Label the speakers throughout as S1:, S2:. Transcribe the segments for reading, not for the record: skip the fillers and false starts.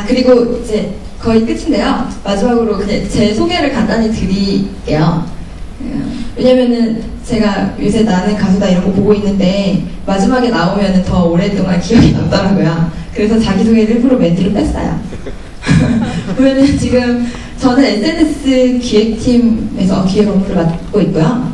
S1: 그리고 이제 거의 끝인데요. 마지막으로 그냥 제 소개를 간단히 드릴게요. 왜냐면은 제가 요새 나는 가수다 이런 거 보고 있는데 마지막에 나오면은 더 오랫동안 기억이 남더라고요. 그래서 자기소개를 일부러 멘트를 뺐어요. 보면은 지금 저는 SNS 기획팀에서 기획 업무를 맡고 있고요.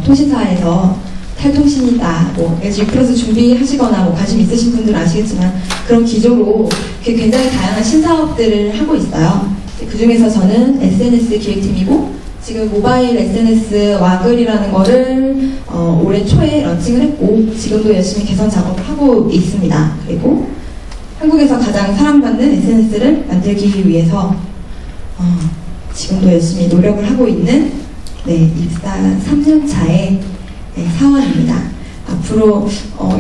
S1: 통신사에서 탈통신이다, LG 플러스 준비하시거나 관심 있으신 분들은 아시겠지만 그런 기조로 굉장히 다양한 신사업들을 하고 있어요. 그 중에서 저는 SNS 기획팀이고 지금 모바일 SNS 와글이라는 거를 올해 초에 런칭을 했고 지금도 열심히 개선 작업을 하고 있습니다. 그리고 한국에서 가장 사랑받는 SNS를 만들기 위해서 지금도 열심히 노력을 하고 있는 입사 3년차의 사원입니다. 앞으로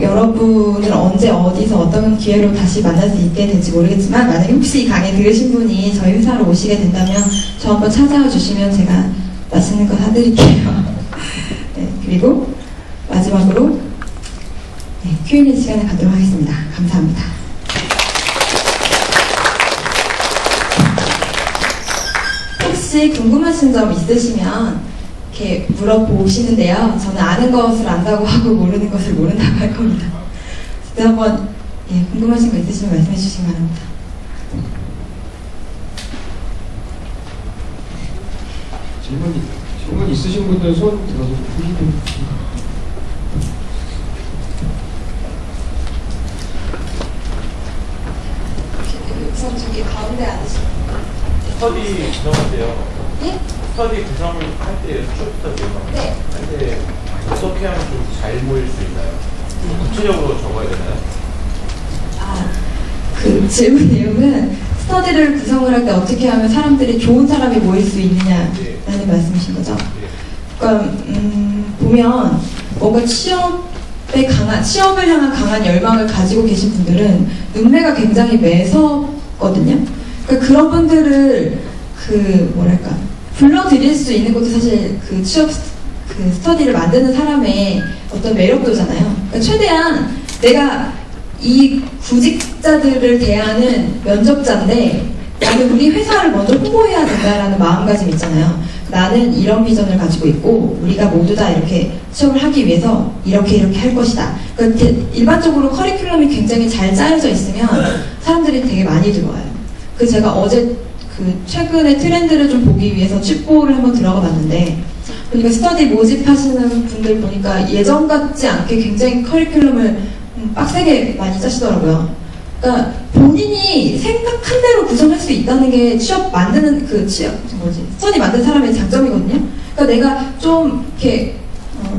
S1: 여러분을 언제 어디서 어떤 기회로 다시 만날 수 있게 될지 모르겠지만 만약에 혹시 이 강의 들으신 분이 저희 회사로 오시게 된다면 저 한번 찾아와 주시면 제가 맛있는 거 사드릴게요. 그리고 마지막으로 Q&A 시간을 갖도록 하겠습니다. 감사합니다. 혹시 궁금하신 점 있으시면 이렇게 물어보시는데요. 저는 아는 것을 안다고 하고 모르는 것을 모른다고 할 겁니다. 그때 한번 궁금하신 거 있으시면 말씀해 주시기 바랍니다.
S2: 질문 있으신 분들 손 들어서
S1: 우선 저기 가운데 앉으시면
S3: 스터디 구성하세요.
S1: 예?
S3: 스터디 구성을 할 때, 추억 스터디요.
S1: 네.
S3: 할 때 어떻게 하면 좀 잘 모일 수 있나요? 좀 구체적으로 적어야 되나요?
S1: 그 질문 내용은 스터디를 구성을 할 때 어떻게 하면 사람들이 좋은 사람이 모일 수 있느냐라는 말씀이신 거죠. 그러니까 보면 뭔가 취업을 향한 강한 열망을 가지고 계신 분들은 눈매가 굉장히 매섭거든요. 그러니까 그런 분들을 불러들일 수 있는 것도 사실 그 취업 스터디를 만드는 사람의 어떤 매력도잖아요. 그러니까 최대한 내가 이 구직자들을 대하는 면접자인데 나는 우리 회사를 먼저 홍보해야 된다라는 마음가짐 있잖아요. 나는 이런 비전을 가지고 있고 우리가 모두 다 이렇게 취업을 하기 위해서 이렇게 할 것이다. 그러니까 일반적으로 커리큘럼이 굉장히 잘 짜여져 있으면 사람들이 되게 많이 들어와요. 그 제가 어제 최근에 트렌드를 좀 보기 위해서 칩보를 한번 들어가 봤는데 그러니까 스터디 모집하시는 분들 보니까 예전 같지 않게 굉장히 커리큘럼을 빡세게 많이 짜시더라고요. 그러니까 본인이 생각한 대로 구성할 수 있다는 게 스터디 만든 사람의 장점이거든요. 그러니까 내가 좀 이렇게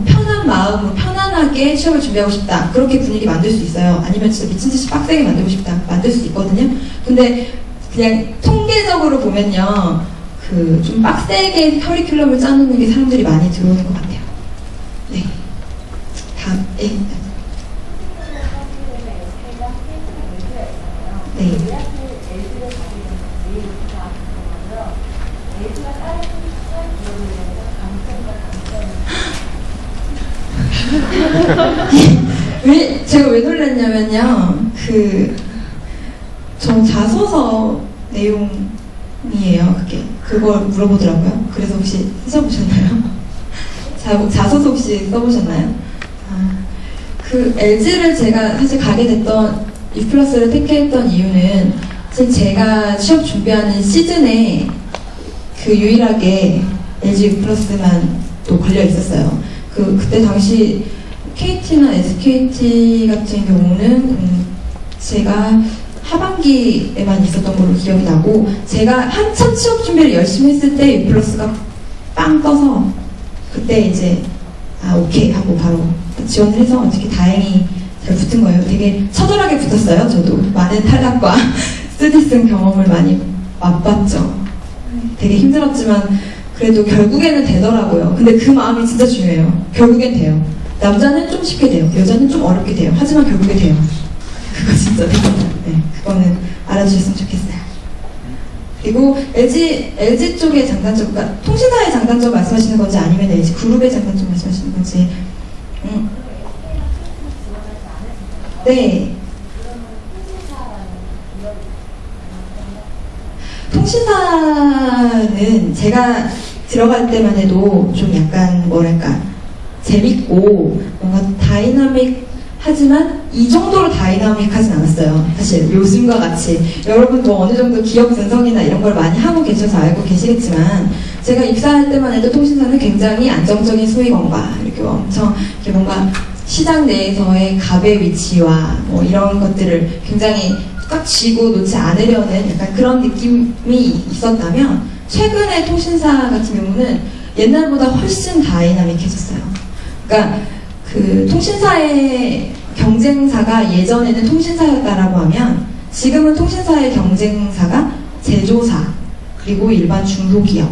S1: 편한 마음으로 편안하게 취업을 준비하고 싶다. 그렇게 분위기 만들 수 있어요. 아니면 진짜 미친듯이 빡세게 만들고 싶다. 만들 수 있거든요. 근데 그냥 통계적으로 보면요. 좀 빡세게 커리큘럼을 짜놓는 게 사람들이 많이 들어오는 것 같아요. 네. 다음, 네. 제가 왜 놀랐냐면요. 저 자소서 내용이에요. 그걸 물어보더라고요. 그래서 혹시 쓰셔보셨나요? 자소서 혹시 써보셨나요? LG를 제가 사실 가게 됐던 유플러스를 택했던 이유는 사실 제가 취업 준비하는 시즌에 유일하게 LG 유플러스만 또 걸려 있었어요. 그때 당시 KT나 SKT 같은 경우는 제가 하반기에만 있었던 걸로 기억이 나고 제가 한참 취업 준비를 열심히 했을 때 유플러스가 빵 떠서 그때 이제 오케이 하고 바로 지원을 해서 어떻게 다행히 잘 붙은 거예요. 되게 처절하게 붙었어요. 저도 많은 탈락과 스디슨 경험을 많이 맛봤죠. 되게 힘들었지만 그래도 결국에는 되더라고요. 근데 그 마음이 진짜 중요해요. 결국엔 돼요. 남자는 좀 쉽게 돼요. 여자는 좀 어렵게 돼요. 하지만 결국에 돼요. 그거 진짜 됩니다. 네, 그거는 알아주셨으면 좋겠어요. 그리고 LG 쪽의 장단점, 그러니까 통신사의 장단점 말씀하시는 건지 아니면 LG 그룹의 장단점 말씀하시는 건지. 네. 통신사는 제가 들어갈 때만 해도 좀 약간 뭐랄까 재밌고 뭔가 다이나믹하지만 이 정도로 다이나믹하진 않았어요. 사실 요즘과 같이 여러분도 어느 정도 기업 분석이나 이런 걸 많이 하고 계셔서 알고 계시겠지만 제가 입사할 때만 해도 통신사는 굉장히 안정적인 수익원과 이렇게 엄청 이렇게 뭔가 시장 내에서의 갑의 위치와 뭐 이런 것들을 굉장히 꽉 쥐고 놓지 않으려는 약간 그런 느낌이 있었다면 최근의 통신사 같은 경우는 옛날보다 훨씬 다이나믹해졌어요. 그러니까 그 통신사의 경쟁사가 예전에는 통신사였다라고 하면 지금은 통신사의 경쟁사가 제조사 그리고 일반 중소기업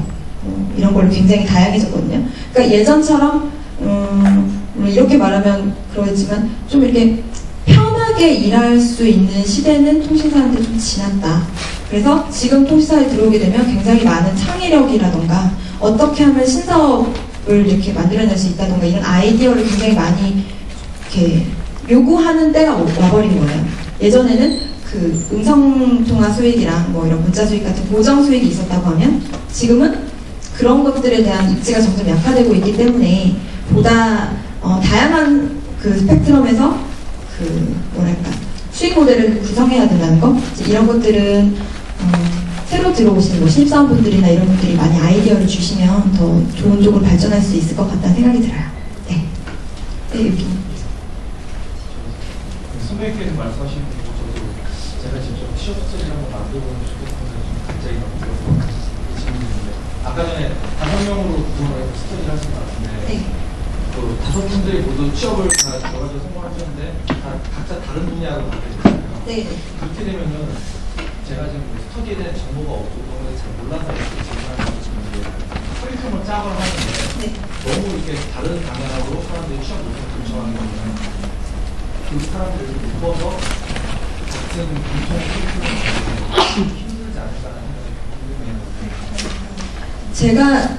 S1: 이런 걸로 굉장히 다양해졌거든요. 그러니까 예전처럼 이렇게 말하면 그러겠지만 좀 이렇게 편하게 일할 수 있는 시대는 통신사한테 좀 지났다. 그래서 지금 통신사에 들어오게 되면 굉장히 많은 창의력이라던가 어떻게 하면 신사업을 이렇게 만들어낼 수 있다던가 이런 아이디어를 굉장히 많이 이렇게 요구하는 때가 와버린 거예요. 예전에는 그 음성통화 수익이랑 뭐 이런 문자 수익 같은 고정 수익이 있었다고 하면 지금은 그런 것들에 대한 입지가 점점 약화되고 있기 때문에 보다 다양한 그 스펙트럼에서 그 뭐랄까 수익 모델을 구성해야 된다는 거 이런 것들은 새로 들어오신 뭐 신입사원분들이나 이런 분들이 많이 아이디어를 주시면 더 좋은 쪽으로 발전할 수 있을 것 같다는 생각이 들어요. 네, 네 여기.
S4: 선배님께서 말씀하신 거 저도 제가 직접 취업 스토리를 한번 만들어보고 싶었는데 좀 갑자기 너무 들어서 질문인데 아까 전에 5명으로 구성을 해서 스토리를 하신 것 같은데
S1: 네.
S4: 그 5분들이 모두 취업을 다 들어가서 성공하셨는데 각자 다른 분야로 가게 됐잖아요.
S1: 네.
S4: 그렇게 되면은 제가 지금 스터디에 대한 정보가 없고 그런 걸 잘 몰라서 이렇게 질문하는 것인데 커리큘럼을 짜거나 하는데
S1: 네.
S4: 너무 이렇게 다른 방향으로 사람들이 취업 요청을 요청하는 거는 그 사람들을 묶어서 같은 공통 커리큘럼을 힘들지 않을까라는 생각이 궁금해요.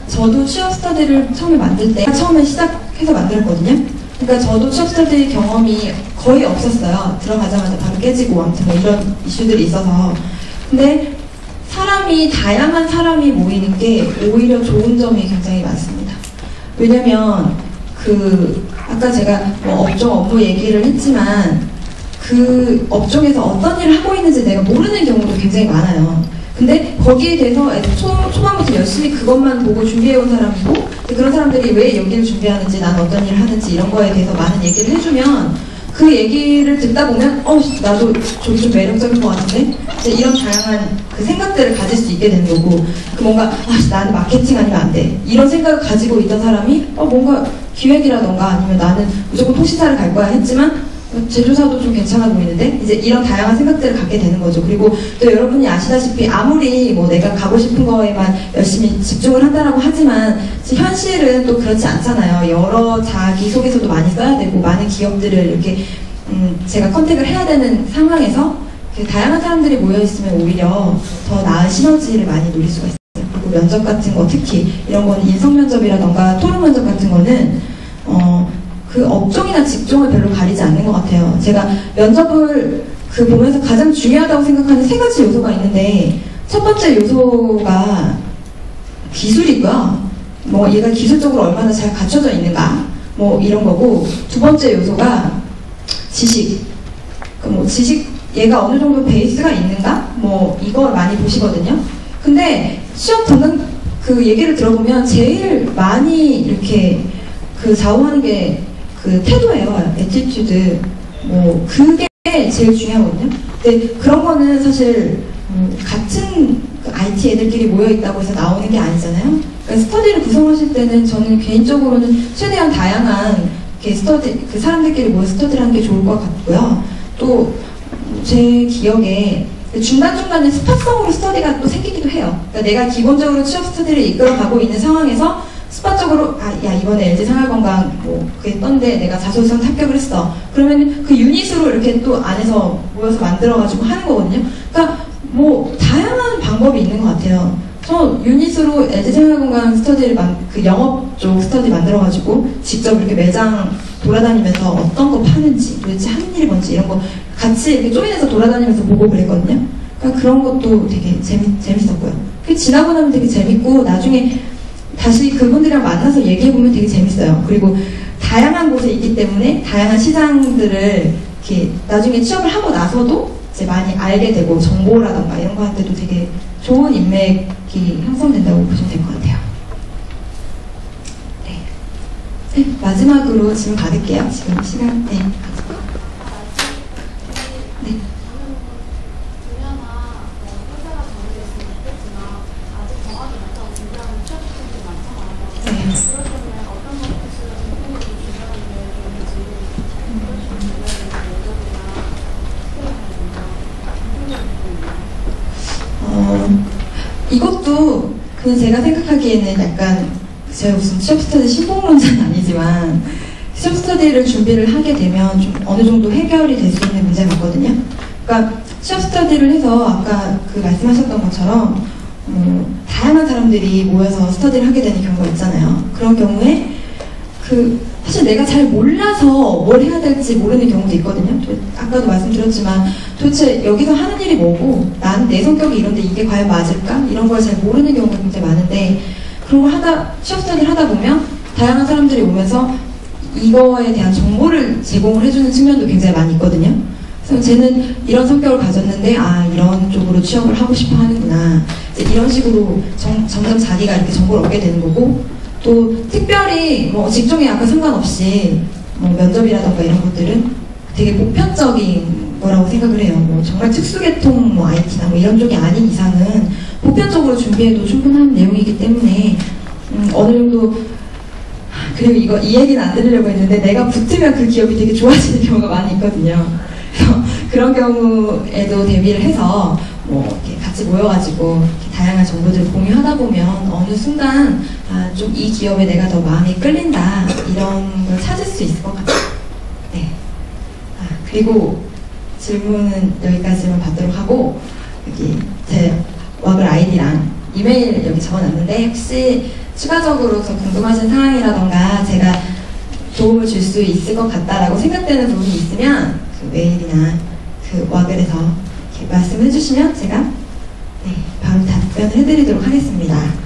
S1: 저도 취업 스터디를 처음에 만들 때 처음에 시작해서 만들었거든요. 그러니까 저도 취업 스터디 경험이 거의 없었어요. 들어가자마자 바로 깨지고 아무튼 뭐 이런 이슈들이 있어서. 근데 다양한 사람이 모이는 게 오히려 좋은 점이 굉장히 많습니다. 왜냐면 아까 제가 뭐 업종 업무 얘기를 했지만 그 업종에서 어떤 일을 하고 있는지 내가 모르는 경우도 굉장히 많아요. 근데 거기에 대해서 초반부터 열심히 그것만 보고 준비해온 사람이고 그런 사람들이 왜 여기를 준비하는지 난 어떤 일을 하는지 이런 거에 대해서 많은 얘기를 해주면 그 얘기를 듣다 보면 나도 저기 좀 매력적인 것 같은데 이제 이런 다양한 그 생각들을 가질 수 있게 되는 거고 뭔가 나는 마케팅 아니면 안 돼 이런 생각을 가지고 있던 사람이 뭔가 기획이라던가 아니면 나는 무조건 통신사를 갈 거야 했지만 제조사도 좀 괜찮아 보이는데 이제 이런 다양한 생각들을 갖게 되는 거죠. 그리고 또 여러분이 아시다시피 아무리 뭐 내가 가고 싶은 거에만 열심히 집중을 한다라고 하지만 현실은 또 그렇지 않잖아요. 여러 자기소개서도 많이 써야 되고 많은 기업들을 이렇게 제가 컨택을 해야 되는 상황에서 다양한 사람들이 모여있으면 오히려 더 나은 시너지를 많이 노릴 수가 있어요. 그리고 면접 같은 거 특히 이런 거는 인성면접이라던가 토론면접 같은 거는 그 업종이나 직종을 별로 가리지 않는 것 같아요. 제가 면접을 보면서 가장 중요하다고 생각하는 3가지 요소가 있는데 첫 번째 요소가 기술이고요. 뭐 얘가 기술적으로 얼마나 잘 갖춰져 있는가 뭐 이런 거고 두 번째 요소가 지식. 뭐 지식 얘가 어느 정도 베이스가 있는가 뭐 이걸 많이 보시거든요. 근데 취업 담당 그 얘기를 들어보면 제일 많이 이렇게 좌우하는 게 태도예요. 애티튜드. 뭐 그게 제일 중요하거든요. 근데 그런 거는 사실 같은 IT 애들끼리 모여 있다고 해서 나오는 게 아니잖아요. 그러니까 스터디를 구성하실 때는 저는 개인적으로는 최대한 다양한 그 사람들끼리 모여 스터디를 하는 게 좋을 것 같고요. 또 제 기억에 중간중간에 스팟성으로 스터디가 또 생기기도 해요. 그러니까 내가 기본적으로 취업 스터디를 이끌어가고 있는 상황에서 스팟적으로 야 이번에 LG생활건강 뭐 그게 떴는데 내가 자소서 합격을 했어. 그러면 그 유닛으로 이렇게 또 안에서 모여서 만들어가지고 하는 거거든요. 그러니까 뭐 다양한 방법이 있는 것 같아요. 저 유닛으로 LG생활건강 스터디를 그 영업 쪽 스터디 만들어가지고 직접 이렇게 매장 돌아다니면서 어떤 거 파는지 도대체 하는 일이 뭔지 이런 거 같이 이렇게 조인해서 돌아다니면서 보고 그랬거든요. 그러니까 그런 것도 되게 재밌었고요. 그 지나고 나면 되게 재밌고 나중에 다시 그분들이랑 만나서 얘기해보면 되게 재밌어요. 그리고 다양한 곳에 있기 때문에 다양한 시장들을 이렇게 나중에 취업을 하고 나서도 이제 많이 알게 되고 정보라던가 이런 거 한테도 되게 좋은 인맥이 형성된다고 보시면 될 것 같아요. 네. 네, 마지막으로 질문 받을게요. 지금 시간. 네. 네. 이것도 그냥 제가 생각하기에는 약간 제가 무슨 취업스터디 신봉론자는 아니지만 취업스터디를 준비를 하게 되면 좀 어느 정도 해결이 될 수 있는 문제 같거든요. 그러니까 취업스터디를 해서 아까 그 말씀하셨던 것처럼 다양한 사람들이 모여서 스터디를 하게 되는 경우가 있잖아요. 그런 경우에 사실 내가 잘 몰라서 뭘 해야 될지 모르는 경우도 있거든요. 아까도 말씀드렸지만 도대체 여기서 하는 일이 뭐고 내 성격이 이런데 이게 과연 맞을까? 이런 걸 잘 모르는 경우가 굉장히 많은데 그런 걸 취업 스터디를 하다 보면 다양한 사람들이 오면서 이거에 대한 정보를 제공을 해주는 측면도 굉장히 많이 있거든요. 그래서 쟤는 이런 성격을 가졌는데 이런 쪽으로 취업을 하고 싶어 하는구나. 이제 이런 식으로 점점 자기가 이렇게 정보를 얻게 되는 거고 또 특별히 직종에 약간 상관없이 면접이라던가 이런 것들은 되게 보편적인 거라고 생각을 해요. 정말 특수계통 IT나 이런 쪽이 아닌 이상은 보편적으로 준비해도 충분한 내용이기 때문에 어느 정도 그리고 이 얘기는 안 드리려고 했는데 내가 붙으면 그 기업이 되게 좋아지는 경우가 많이 있거든요. 그래서 그런 경우에도 대비를 해서 이렇게 같이 모여가지고 이렇게 다양한 정보들을 공유하다 보면 어느 순간 좀 이 기업에 내가 더 마음이 끌린다 이런 걸 찾을 수 있을 것 같아요. 네. 그리고 질문은 여기까지만 받도록 하고 여기 제 와글 아이디랑 이메일 여기 적어놨는데 혹시 추가적으로 더 궁금하신 사항이라던가 제가 도움을 줄 수 있을 것 같다라고 생각되는 부분이 있으면 그 메일이나 그 와글에서 이렇게 말씀해 주시면 제가 바로 답변을 해드리도록 하겠습니다.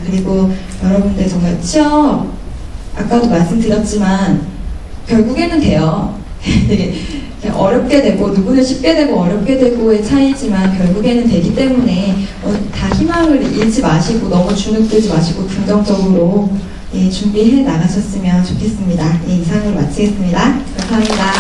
S1: 그리고 여러분들 정말 취업 아까도 말씀드렸지만 결국에는 돼요. 되게 어렵게 되고 누구는 쉽게 되고 어렵게 되고의 차이지만 결국에는 되기 때문에 다 희망을 잃지 마시고 너무 주눅들지 마시고 긍정적으로 준비해 나가셨으면 좋겠습니다. 이상으로 마치겠습니다. 감사합니다.